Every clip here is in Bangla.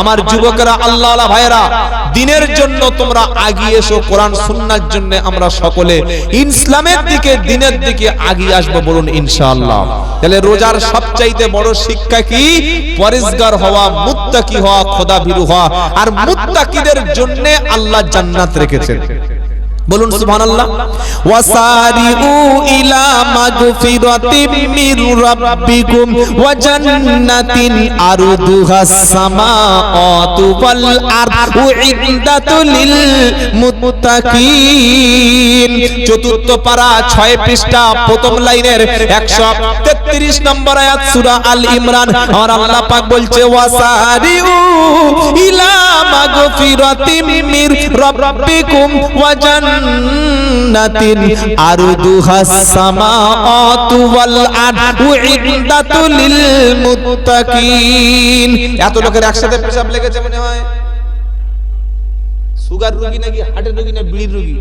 আমার যুবকেরা, আল্লাহওয়ালা ভাইরা, দিনের জন্য তোমরা আগিয়ে এসো। কোরআন সুন্নাহর জন্য আমরা সকলে ইসলামের দিকে, দিনের দিকে আগিয়ে আসবো, বলুন ইনশাআল্লাহ। তাহলে রোজার সবচাইতে বড় শিক্ষা কি? পরেজগার হওয়া, মুত্তাকি হওয়া, খোদাভীরু হওয়া। আর মুত্তাকিদের জন্য আল্লাহ জান্নাত রেখেছেন, বলুন সুবহানাল্লাহ। ওয়াসারিউ ইলা মাগফিরাতিম মির রাব্বিকুম ওয়া জান্নাতিন আরদুহাস সামাওয়াতু ওয়াল আরদু উইদ্দাতু লিল মুত্তাকিন। চতুর্থ পারা 6 পৃষ্ঠা, প্রথম লাইনের 133 নম্বর আয়াত, সূরা আল ইমরান। আর আল্লাহ পাক বলছে ওয়াসারিউ ইলা মাগফিরাতিম মির রাব্বিকুম ওয়া জান্নাতিন আরদুহাস সামাওয়াতু ওয়াল আরদু উইদ্দাতু লিল মুত্তাকিন। এত লোকের একসাথে পেশাব লেগেছে মনে হয়। সুগার রোগী নাকি হার্টের রোগী না বিড়ির রোগী?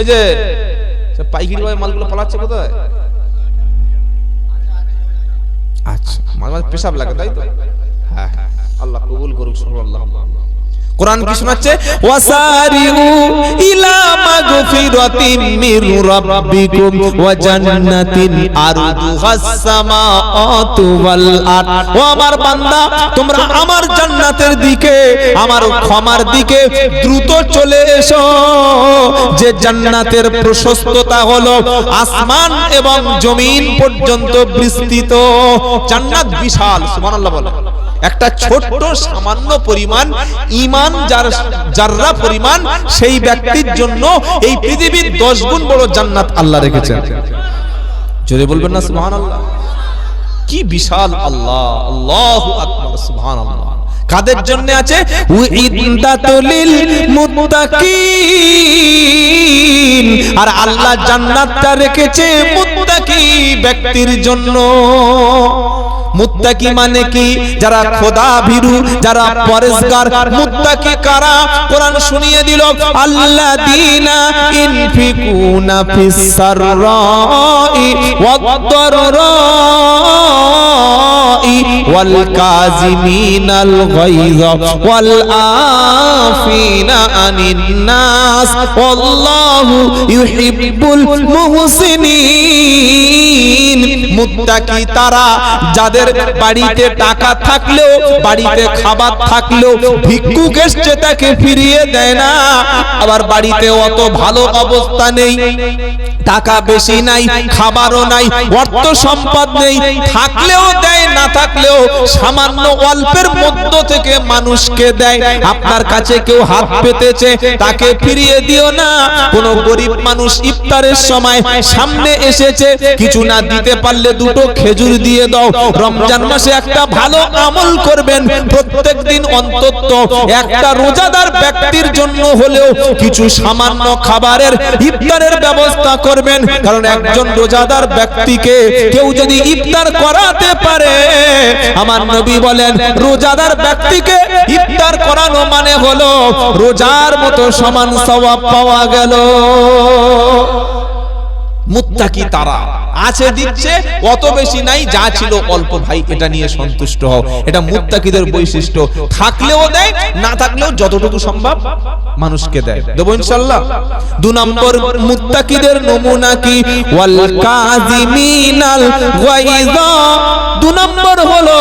এই যে পাইকারি ভাবে মালগুলো পালাচ্ছে কোথায়? আচ্ছা, মাঝে মাঝে পেশাব লাগে, তাই তো? হ্যাঁ, আল্লাহ কবুল করুক। সুবহানাল্লাহ। কোরআন কি শোনাচ্ছে? ওয়াসারিউ ইলা মাগফিরাতিম মির রাব্বিকুম ওয়া জান্নাতিন আরদুহাস সামাওয়াতু ওয়াল আরদ। ও আমার বান্দা, তোমরা আমার জান্নাতের দিকে, আমার ক্ষমার দিকে দ্রুত চলে এসো, যে জান্নাতের প্রশস্ততা হলো আসমান এবং জমিন পর্যন্ত বিস্তৃত। জান্নাত বিশাল, সুবহানাল্লাহ বলে। একটা ছোট্ট সামান্য পরিমাণ ঈমান, যার জাররা পরিমাণ, সেই ব্যক্তির জন্য এই পৃথিবীর 10 গুণ বড় জান্নাত আল্লাহ রেখেছেন। জোরে বলবেন না সুবহানাল্লাহ? কি বিশাল আল্লাহ! আল্লাহু আকবার, সুবহানাল্লাহ। কাদের জন্য আছে? উইদ্দাতুল লিল মুত্তাকিন। আর আল্লাহ জান্নাতটা রেখেছে মুত্তাকি ব্যক্তির জন্য। মুত্তাকি মানে কি? যারা খোদাভীরু, যারা পরেজগার। মুত্তাকি কারা? কোরআন শুনিয়ে দিল, আল্লাযীনা ইনফিকুনা ফিস সাররাই ওয়াদ-দাররাই ওয়াল কাযিমিনাল গায়যা ওয়াল আফিনা আনিন নাস ওয়াল্লাহু ইউহিব্বুল মুহসিনিন। মুত্তাকি তারা যাদের বাড়িতে টাকা থাকলেও, বাড়িতে খাবার থাকলেও ভিক্ষুক এসছে তাকে ফিরিয়ে দেয় না। আবার বাড়িতে অত ভালো অবস্থা নেই, টাকা বেশি নাই, খাবারও নাই, অর্থ সম্পদ নেই, থাকলেও দেয়, না থাকলেও সামান্য অল্পের মধ্য থেকে মানুষকে দেয়। আপনার কাছে কেউ হাত পেতেছে, তাকে ফিরিয়ে দিও না। কোন গরিব মানুষ ইফতারের সময় সামনে এসেছে, কিছু না দিতে পারলে দুটো খেজুর দিয়ে দাও। রমজান মাসে একটা ভালো আমল করবেন, প্রত্যেকদিন অন্তত একটা রোজাদার ব্যক্তির জন্য হলেও কিছু সামান্য খাবারের, ইফতারের ব্যবস্থা করবেন। কারণ একজন রোজাদার ব্যক্তিকে কেউ যদি ইফতার করাতে পারে, আমার নবী বলেন রোজাদার ব্যক্তিকে ইফতার করানো মানে হলো রোজার মতো সমান সওয়াব পাওয়া গেল। মুত্তাকি তারা আছে, দিচ্ছে, অত বেশি নাই, যা ছিল অল্প, ভাই এটা নিয়ে সন্তুষ্ট হও। এটা মুত্তাকিদের বৈশিষ্ট্য। থাকলেও দেয়, না থাকলেও যতটুকু সম্ভব মানুষকে দেয়। দেবো ইনশাআল্লাহ। 2 নম্বর মুত্তাকিদের নমুনা কি? ওয়াল কাযিমিনাল গায়যা। 2 নম্বর হলো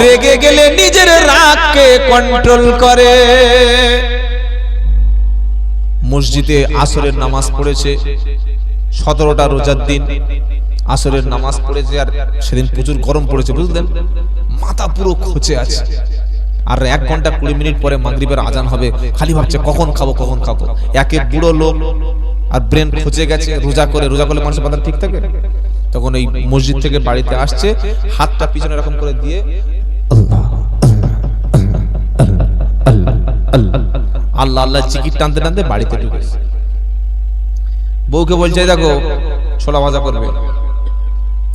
রেগে গেলে নিজের রাগকে কন্ট্রোল করে। মসজিদে আসরের নামাজ পড়েছে, 17টা রোজার দিন আসরের নামাজ পড়েছে, আর সেদিন প্রচুর গরম পড়েছে, বুঝলেন? মাথা পুরো খচে আছে। আর 1 ঘন্টা 20 মিনিট পরে মাগরিবের আজান হবে, খালি ভাবছে কখন খাবো, কখন খাবো। একে বুড়ো লোক, আর ব্রেন খচে গেছে। রোজা করলে মানুষের মাথা ঠিক থাকে। তখন এই মসজিদ থেকে বাড়িতে আসছে, হাতটা পিছনে এরকম করে দিয়ে আল্লাহ আল্লাহ জিকির টানতে টানতে বাড়িতে ঢুকেছে। বউকে বলছে, দেখো ছোলা ভাজা করবে,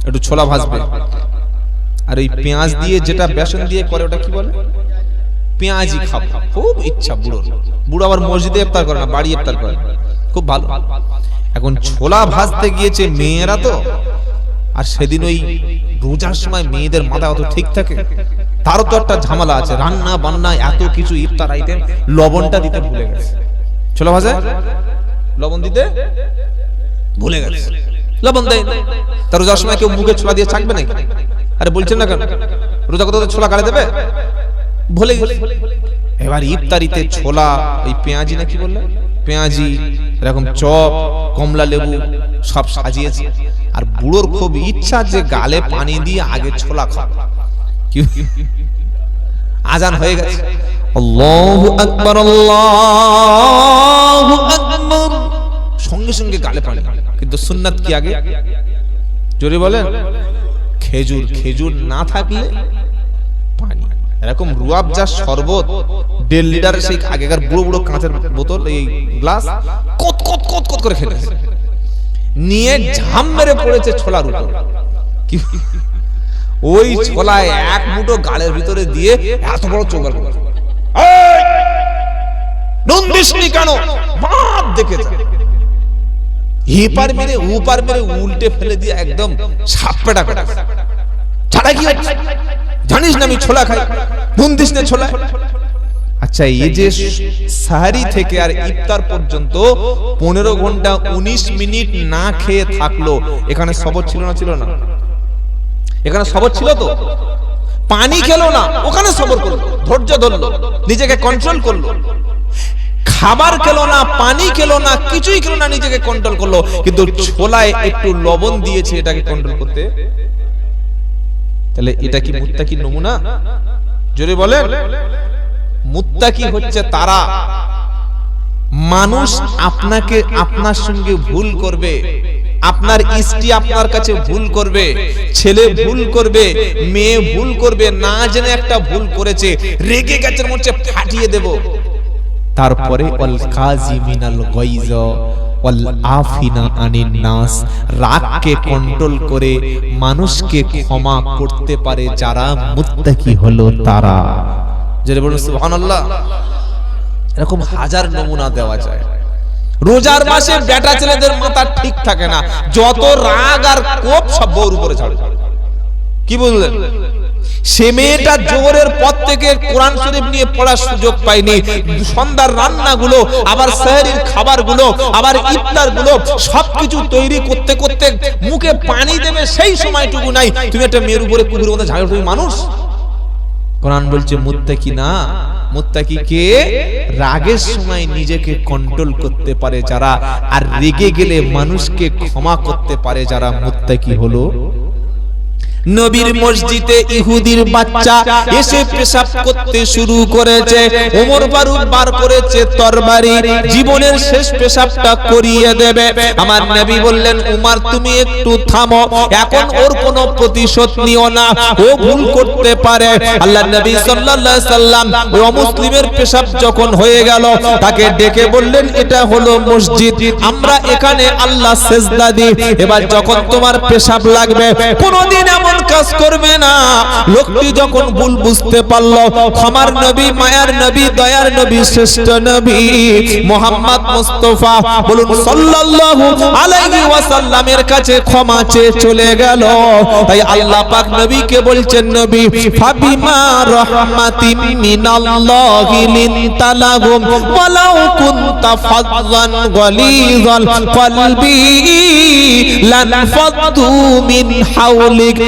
একটু ছোলা ভাজবে। আর এই পেঁয়াজ দিয়ে, যেটা বেসন দিয়ে করে, ওটা কি বলে? পেঁয়াজি খাবো। খুব ইচ্ছা বুড়ো আবার মসজিদে ইফতার করে না, বাড়ি ইফতার করে, খুব ভালো। এখন ছোলা ভাজতে গিয়েছে মেয়েরা তো, আর সেদিন ওই রোজার সময় মেয়েদের মাথা অত ঠিক থাকে, তারও তো একটা ঝামেলা আছে, রান্না বান্না এত কিছু ইফতার আইটেম, লবণটা দিতে ভুলে গেছে। ছোলা ভাজা লবণ দিতে ভুলে গেছে, লবণ দেয়। তার রোজার সময় কেউ মুখে ছোলা দিয়ে চাকবে নাকি? আরে বলছেন না কেন, রোজা কত ছোলা কাটে দেবে, ভুলে গেছে। এবার ইফতারিতে ছোলা, ওই পেঁয়াজি নাকি বললেন, পেঁয়াজি, এরকম চপ, কমলা লেবু সব সাজিয়েছে। আর বুড়োর খুব ইচ্ছা যে গালে পানি দিয়ে আগে ছোলা খাবে। আজান হয়ে গেছে, আল্লাহু আকবার, আল্লাহু আকবার, সঙ্গে সঙ্গে গালে পানি। কিন্তু সুন্নাত কি আগে? জোরে বলেন। খেজুর, খেজুর না থাকলে পানি। এরকম রুয়াবজা শরবত 1.5 লিটারের সেই আগেকার বুড়ো বুড়ো কাঁচের বোতল, এই গ্লাস কত কত কত কত করে খেতে নিয়ে ঝাম মেরে পড়েছে ছোলার উপর। ওই ছোলায় এক মুঠো গালের ভিতরে দিয়ে এত বড় চোখ করে, নুন দিসনি কেন, বাপ দেখেছে। এপার মেরে ওপার মেরে উল্টে ফেলে দিয়ে একদম সাপটা করে, ছাড়া কি হচ্ছে জানিস না আমি ছোলা খাই, নুন দিস না ছোলা। আচ্ছা, এই যে সাহারি থেকে আর ইফতার পর্যন্ত 15 ঘন্টা 19 মিনিট না খেয়ে থাকলো, এখানে সবর ছিল না? ছিল না? এখানে সবর ছিল তো? পানি খেলো না, ওখানে সবর করলো, ধৈর্য ধরলো, নিজেকে কন্ট্রোল করলো। খাবার খেলো না, পানি খেলো না, কিছুই খেলো না, নিজেকে কন্ট্রোল করলো। কিন্তু ছোলায় একটু লবণ দিয়েছে এটাকে কন্ট্রোল করতে। তাহলে এটা কি মুত্তাকির নমুনা? জোরে বলেন। মুত্তাকি হচ্ছে তারা, মানুষ আপনাকে আপনার সঙ্গে ভুল করবে, আপনার স্ত্রী আপনার কাছে ভুল করবে, ছেলে ভুল করবে, মেয়ে ভুল করবে, না জেনে একটা ভুল করেছে, রেগে গেছে, মনে ফাটিয়ে দেব। তারপরে ওয়াল কাযিমিনাল গায়জ ওয়াল আফিনা আনিন নাস, রাগকে কন্ট্রোল করে মানুষকে ক্ষমা করতে পারে যারা মুত্তাকি হলো তারা। যারা বলুন সুবহানাল্লাহ। এরকম হাজার নমুনা দেওয়া যায়। রোজার মাসে বেটা ছেলেদের মাথা ঠিক থাকে না, যত রাগ আর কোপ সব বউর উপরে ছাড়ে। কি বললেন? সে মেয়েটা জোহরের পর থেকে কোরআন শরীফ নিয়ে পড়ার সুযোগ পায়নি। সন্ধ্যার রান্নাগুলো, আবার সেহরির খাবারগুলো, আবার ইফতারগুলো সবকিছু তৈরি করতে করতে মুখে পানি দেবে সেই সময়টুকু নাই। তুমি একটা মেয়ের উপরে কুকুরের মতো ঝাড়, তুমি মানুষ? কোরআন বলছে মুত্তাকি না, মুত্তাকি কে? রাগের সময় নিজেকে কন্ট্রোল করতে পারে যারা, আর রেগে গেলে মানুষকে ক্ষমা করতে পারে যারা, মুত্তাকি হলো। নবীর মসজিদে ইহুদির বাচ্চা এসে পেশাব করতে শুরু করেছে। ওমর ফারুক বার করেছে তরবারি, জীবনের শেষ পেশাবটা করিয়ে দেবে। আমার নবী বললেন, উমর তুমি একটু থামো, এখন ওর কোনো প্রতিশোধ নিও না, ও ভুল করতে পারে। আল্লাহর নবী সাল্লাল্লাহু আলাইহি সাল্লাম ওই মুসলিমের পেশাব যখন হয়ে গেল, তাকে ডেকে বললেন, এটা হলো মসজিদ, আমরা এখানে আল্লাহ সিজদা দিই। এবার যখন তোমার পেশাব লাগবে, কোনদিন এমন কাজ করবে না। লোকটি যখন ভুল বুঝতে পারলো, ক্ষমার নবী, মায়ার নবী, দয়ার নবী, শ্রেষ্ঠ নবী মুহাম্মদ মুস্তাফা বলুন সাল্লাল্লাহু আলাইহি ওয়াসাল্লামের কাছে ক্ষমা চেয়ে চলে গেল। তাই আল্লাহ পাক নবীকে বলছেন, নবী ফাবিমা রাহমাতিম মিনাল্লাহি লিনতা লাহুম ওয়ালাউ কুনতা ফাযযান গালিযাল কলবি লানফাদু মিন হাওলিক।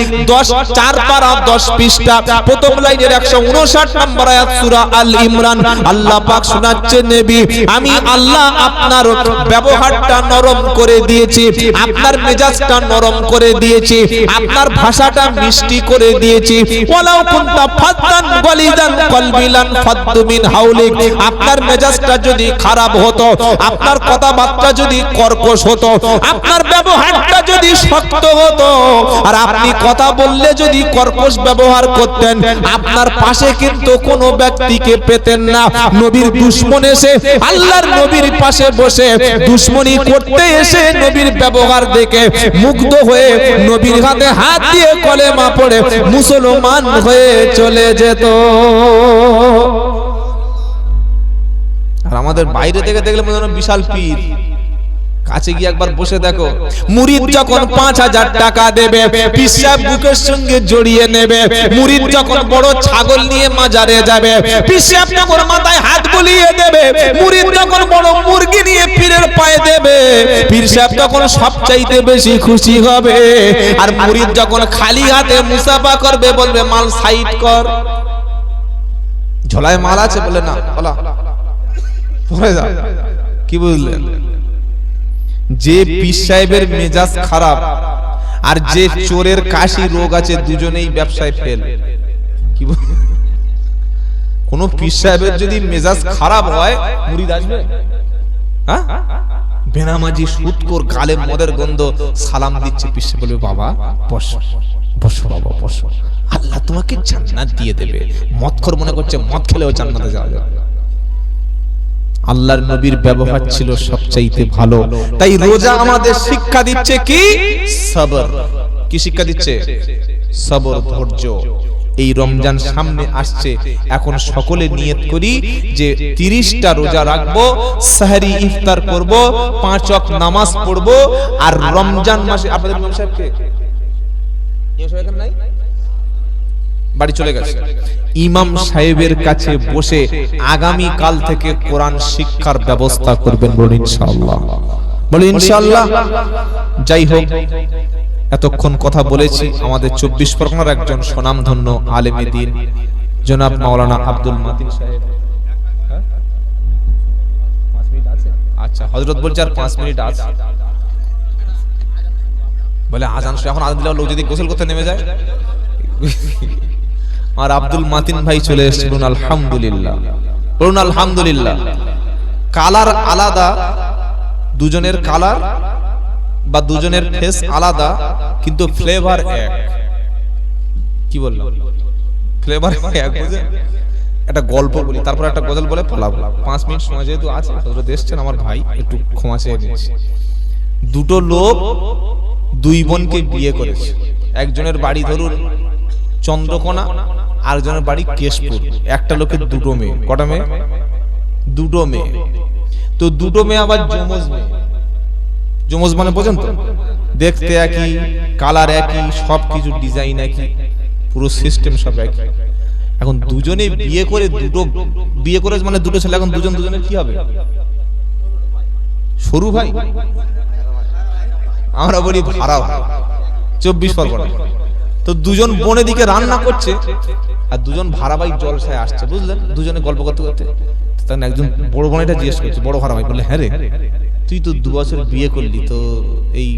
4 পারা 10 পৃষ্ঠা, প্রথম লাইনের 159 নম্বর আয়াত সূরা আল ইমরান। আল্লাহ পাক শোনাচ্ছেন, নবী আমি আল্লাহ আপনার ব্যবহারটা নরম করে দিয়েছি, আপনার মেজাজটা নরম করে দিয়েছি, আপনার ভাষাটা মিষ্টি করে দিয়েছি। ওয়ালাউ কুনতা ফাদ্দান গালিদান কলবি লানফাদু মিন হাওলিক। আপনার মেজাজটা যদি খারাপ হতো, আপনার কথাবার্তা যদি কর্কশ হতো, আপনার ব্যবহারটা যদি শক্ত হতো, আর আপনি কথা বললে যদি কর্কশ ব্যবহার করতেন, আপনার পাশে কিন্তু কোনো ব্যক্তিকে পেতেন না। নবীর দুশমন এসে আল্লাহর নবীর পাশে বসে দুশমনি করতে এসে নবীর ব্যবহার দেখে মুগ্ধ হয়ে নবীর হাতে হাত দিয়ে কলেমা পড়ে মুসলমান হয়ে চলে যেত। আর আমাদের বাইরে থেকে দেখলে মনে হয় বিশাল পীর, কাছে গিয়ে একবার বসে দেখো, মুরিদ যখন 5000 টাকা দেবে, পীর সাহেব বুকের সঙ্গে জড়িয়ে নেবে। মুরিদ যখন বড় ছাগল নিয়ে মাজারে যাবে, পীর সাহেব যখন মাথায় হাত বুলিয়ে দেবে। মুরিদ যখন বড় মুরগি নিয়ে পীরের পায়ে দেবে, পীর সাহেব তখন সবচাইতে বেশি খুশি হবে। আর মুরিদ যখন খালি হাতে মুসাফা করবে, বলবে মাল সাইড কর, ঝোলায় মাল আছে, বলে না বলা পড়ে যা। কি বুঝলেন? যে পীর সাহেবের মেজাজ খারাপ আর যে চোরের কাশি রোগ আছে, দুজনেই ব্যবসায় ফেল। কি কোন পীর সাহেবের যদি মেজাজ খারাপ হয়, মুরিদ আসবে? হ্যাঁ, বেনামাজি সুদখোর গালে মদের গন্ধ, সালাম দিচ্ছে, পীর সাহেব বলবে বাবা বসো বসো বাবা বসো, আল্লাহ তোমাকে জান্নাত দিয়ে দেবে। মদখোর মনে করছে মদ খেলেও জান্নাতে যাওয়া যাবে। আল্লাহর নবীর ব্যবহার ছিল সবচাইতে ভালো। তাই রোজা আমাদের শিক্ষা দিচ্ছে কি? সবর। কি শিক্ষা দিচ্ছে? সবর, ধৈর্য। এই রমজান সামনে আসছে, এখন সকলে নিয়ত করি যে 30টা রোজা রাখবো, সাহরি ইফতার করব, 5 ওয়াক্ত নামাজ পড়ব। আর রমজান মাসে আপনাদের ইমাম সাহেবকে নাই, বাড়ি চলে গেছে। ইমাম সাহেবের কাছে বসে আগামী কাল থেকে কোরআন শিক্ষার ব্যবস্থা করবেন, বলুন ইনশাআল্লাহ। বলুন ইনশাআল্লাহ। যাই হোক, এতক্ষণ কথা বলেছি আমাদের 24 পরগনার একজন স্বনামধন্য আলেমে দ্বীন জনাব মাওলানা আব্দুল মাতিন সাহেব। আচ্ছা, হযরত বলছে আর 5 মিনিট আছে। বলে আজান শুনে এখন আজান দিলে লোক যদি গোসল করতে নেমে যায়। আর আব্দুল মাতিন ভাই চলে এসেছে, বলুন আলহামদুলিল্লাহ, বলুন আলহামদুলিল্লাহ। কালার আলাদা, দুজনের কালার বা দুজনের ফেস আলাদা, কিন্তু ফ্লেভার এক। কি বললাম? ফ্লেভার এক। বুঝে একটা গল্প বলি, তারপর একটা গজল বলে পালাবো। 5 মিনিট সময় যেহেতু আছে, হযরত এসেছেন আমার ভাই, একটু ক্ষমা চেয়ে নিচ্ছি। দুটো লোক 2 বোনকে বিয়ে করেছে। একজনের বাড়ি ধরুন চন্দ্রকোনা, আরেকজনের বাড়ি কেশপুর। একটা লোকের 2টো মেয়ে। কটা মেয়ে? 2টো মেয়ে। তো 2টো মেয়ে আবার যমজ মেয়ে। যমজ মানে বোঝেন তো? দেখতে একই, কালার একই, সবকিছু ডিজাইন একই, পুরো সিস্টেম সব একই। এখন দুজনে বিয়ে করে, দুটো বিয়ে করে মানে 2টো ছেলে। এখন দুজনের কি হবে? সরু ভাই, আমরা বলি ভাড়া ভাই। 24 পরগনা। তো 2জন বোনের দিকে রান্না করছে, আর 2জন ভাড়া ভাই জলসায় আসছে, বুঝলেন? দুজনে গল্প করতে করতে তখন একজন বড় বোন এটা জিজ্ঞেস করছে, বড় ভাড়া ভাই বললে, হ্যাঁ রে, তুই তো 2 বছর বিয়ে করলি, তো এই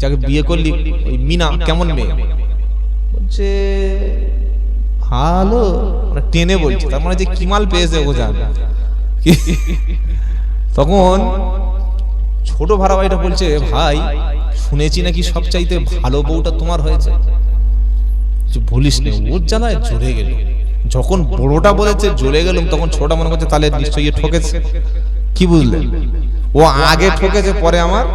যাকে বিয়ে করলি ওই মিনা কেমন মেয়ে? বলছে ভালো, মানে টেনে বলছে, তার মানে যে কি মাল পেয়েছে ও জানে। তখন ছোট ভাড়া ভাইটা বলছে, ভাই শুনেছি নাকি সবচাইতে ভালো বউটা তোমার হয়েছে। বলিস না, ওর জ্বালায় জ্বলে গেল। যখন বড়টা বলেছে জ্বলে গেল, তখন ছোটটা মনে করছে তাহলে নিশ্চয়ই ঠকেছে। কি বুঝলেন? ও আগে ঠকেছে, পরে আমার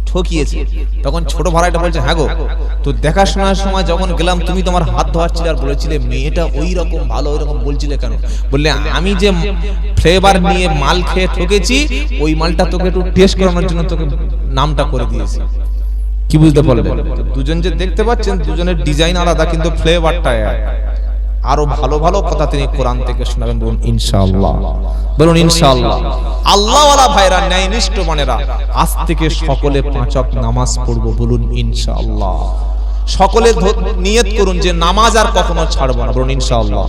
ঠকিয়েছে। তখন ছোট ভাড়াটা বলছে, হ্যাঁ গো, তো দেখাশোনার সময় যখন গেলাম, তুমি তোমার হাত ধোয়াচ্ছিলে আর বলেছিলে মেয়েটা ওই রকম ভালো, ওই রকম বলছিলে কেন? বললে আমি যে ফ্লেভার নিয়ে মাল খেয়ে ঠকেছি, ওই মালটা তোকে একটু টেস্ট করানোর জন্য তোকে নামটা করে দিয়েছি। কি বুঝতে পারলেন? দুজন যে দেখতে পাচ্ছেন, দুজনের ডিজাইন আলাদা, কিন্তু ফ্লেভারটা এক। আরো ভালো ভালো কথা তিনি কোরআন থেকে শোনাবেন, বলুন ইনশাআল্লাহ, বলুন ইনশাআল্লাহ। আল্লাহওয়ালা ভাইরা, ন্যায়নিষ্ঠ মানেরা, আজ থেকে সকলে 5 ওয়াক্ত নামাজ পড়বো, বলুন ইনশাআল্লাহ। সকলে নিয়ত করুন যে নামাজ আর কখনো ছাড়বো না, বলুন ইনশাআল্লাহ।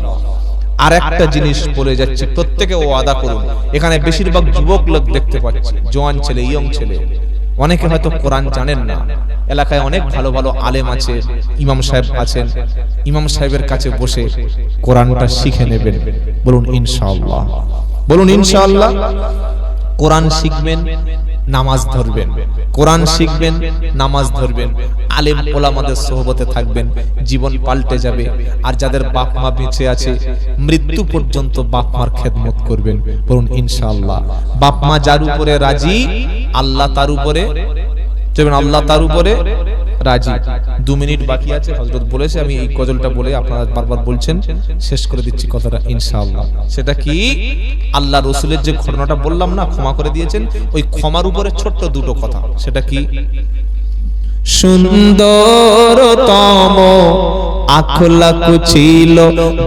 আর একটা জিনিস বলে যাচ্ছে, প্রত্যেকে ওয়াদা করুন। এখানে বেশিরভাগ যুবক লোক দেখতে পাচ্ছি, জওয়ান ছেলে, ইয়ং ছেলে। অনেকে হয়তো কোরআন জানেন না। এলাকায় অনেক ভালো ভালো আলেম আছে, ইমাম সাহেব আছেন। ইমাম সাহেবের কাছে বসে কোরআনটা শিখে নেবেন, বলুন ইনশাআল্লাহ, বলুন ইনশাআল্লাহ। কোরআন শিখবেন, নামাজ ধরবেন, কোরআন শিখবেন, নামাজ ধরবেন, আলেম ওলামাদের সোহবতে থাকবেন, জীবন পাল্টে যাবে। আর যাদের বাপ মা বেঁচে আছে, মৃত্যু পর্যন্ত বাপ মার খেদমত করবেন, বলুন ইনশাআল্লাহ। বাপ মা যার উপরে রাজি, আল্লাহ তার উপরে, আল্লাহ তার উপরে রাজি। 2 মিনিট বাকি আছে, হযরত বলেছে আমি এই গজলটা বলে আপনারা বারবার বলছেন, শেষ করে দিচ্ছি কথাটা ইনশাআল্লাহ। সেটা কি, আল্লাহ রাসূলের যে ঘটনাটা বললাম না, ক্ষমা করে দিয়েছেন, ওই ক্ষমার উপরে ছোট্ট দুটো কথা। সেটা কি, সুন্দরতম আখলাক ছিল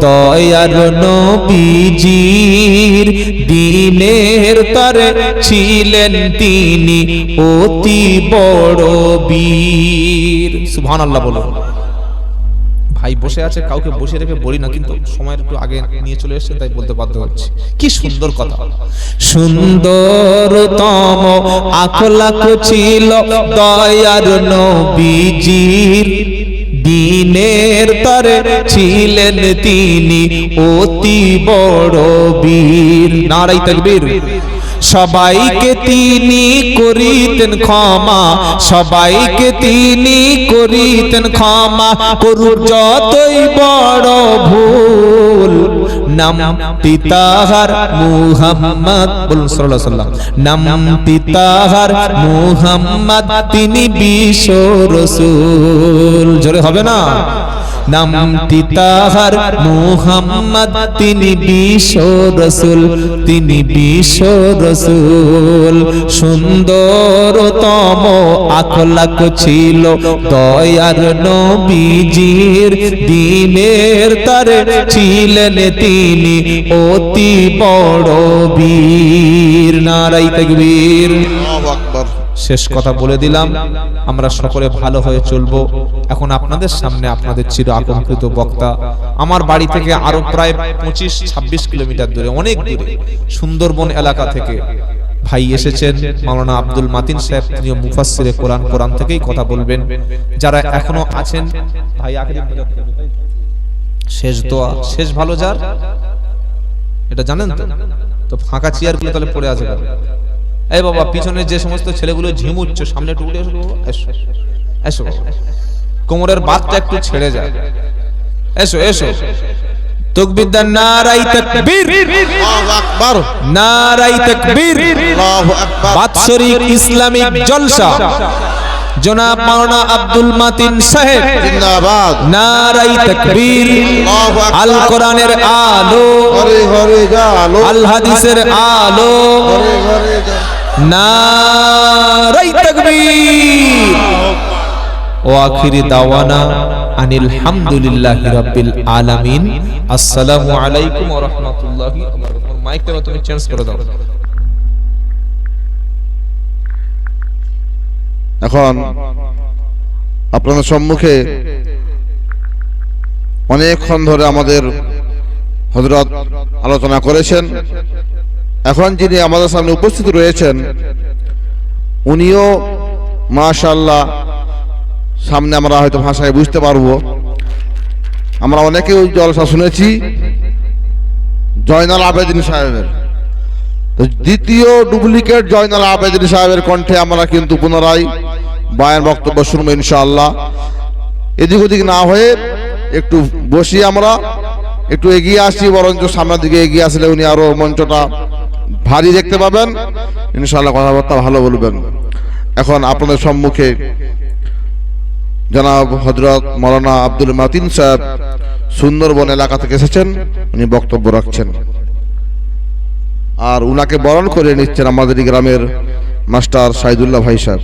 দয়ার নবীজির, দিনের তরে ছিলেন তিনি অতি বড় বীর। সুবহানাল্লাহ বলো। ভাই বসে আছে, কাউকে বসে রেখে বলি না, কিন্তু সময়ের একটু আগে নিয়ে চলে এসেছে তাই বলতে বাধ্য হচ্ছি। কি সুন্দর কথা, সুন্দরতম আখলাক ছিল দয়ার নবীজির, দিনের তরে ছিলেন তিনি অতি বড় বীর। নারায়ে তাকবীর। সবাইকে তিনি করিতেন ক্ষমা, সবাইকে তিনি করিতেন ক্ষমা, করুক যতই বড় ভুল, নামটি তাহার মুহাম্মদ, বলুন সাল্লাল্লাহু আলাইহি ওয়াসাল্লাম, নামটি তাহার মুহাম্মদ, তিনি বিশ্ব রাসূল। জোরে হবে না? নামটি তাহার মুহাম্মদ, তিনি বিশ্ব রাসূল, তিনি বিশ্ব রাসূল। সুন্দরতম আখলাক ছিল দয়ার নবীজির, দিনের তরে ছিলেন তিনি অতি বড় বীর। নারায়ে তাকবীর। আল্লাহু আকবার। শেষ কথা বলে দিলাম, আমরা সকলে ভালো হয়ে চলবো। এখন আপনাদের সামনে আপনাদের চির আকর্ষিত বক্তা, আমার বাড়ি থেকে আরো প্রায় 25-26 কিলোমিটার দূরে, অনেক দূরে, সুন্দরবন এলাকা থেকে ভাই এসেছেন, মাওলানা আব্দুল মাতিন সাহেব। তিনি মুফাসসিরে কোরআন, কোরআন থেকেই কথা বলবেন। যারা এখনো আছেন, ভাই আখেরি শেষ দোয়া, শেষ ভালো যার, এটা জানেন তো? তো ফাঁকা চেয়ারগুলো তাহলে পড়ে আছে। এই বাবা, পিছনে যে সমস্ত ছেলেগুলো ঝিমুচ্ছে, সামনে একটু উঠে এসো, এসো এসো, কোমরের বাতটা একটু ছেড়ে যায়, এসো এসো। তাকবীর দেন, নারায়ে তাকবীর, আল্লাহু আকবার, নারায়ে তাকবীর, আল্লাহু আকবার। বাৎসরিক ইসলামিক জলসা জনাব মাওলানা আব্দুল মাতিন সাহেব জিন্দাবাদ, নারায়ে তাকবীর, আল্লাহু আকবার। আল কোরআনের আলো, ঘরে ঘরে জালো, আল হাদিসের আলো, ঘরে ঘরে জালো, নারায়ে তাকবীর। ওয়া আখিরি দাওয়ানা আনিল হামদুলিল্লাহি রাব্বিল আলামিন। আসসালামু আলাইকুম ওয়া রাহমাতুল্লাহি ওয়া বারাকাতুহু। মাইকটা তুমি চেঞ্জ করে দাও। এখন আপনাদের সম্মুখে অনেকক্ষণ ধরে আমাদের হযরত আলোচনা করেছেন। এখন যিনি আমাদের সামনে উপস্থিত রয়েছেন, উনিও মাশাআল্লাহ, সামনে আমরা হয়তো ভাষায় বুঝতে পারবো। আমরা অনেকেই ওই জলসা শুনেছি জয়নাল আবেদিন সাহেবের, দ্বিতীয় ডুপ্লিকেট জয়নাল আবেদিন সাহেবের কণ্ঠে আমরা কিন্তু পুনরায় বয়ান বক্তব্য শুনবো ইনশাআল্লাহ। এদিক ওদিক না হয়ে একটু বসি, আমরা একটু এগিয়ে আসছি, বরঞ্চ সামনের দিকে এগিয়ে আসলে উনি আরো মঞ্চটা ভারী দেখতে পাবেন ইনশাআল্লাহ, কথাবার্তা ভালো বলবেন। এখন আপনাদের সম্মুখে জনাব হযরত মাওলানা আব্দুল মাতিন সাহেব সুন্দরবন এলাকা থেকে এসেছেন, উনি বক্তব্য রাখছেন। আর উনাকে বরণ করে নিচ্ছেন আমাদের গ্রামের মাস্টার সাইদুল্লাহ ভাই সাহেব।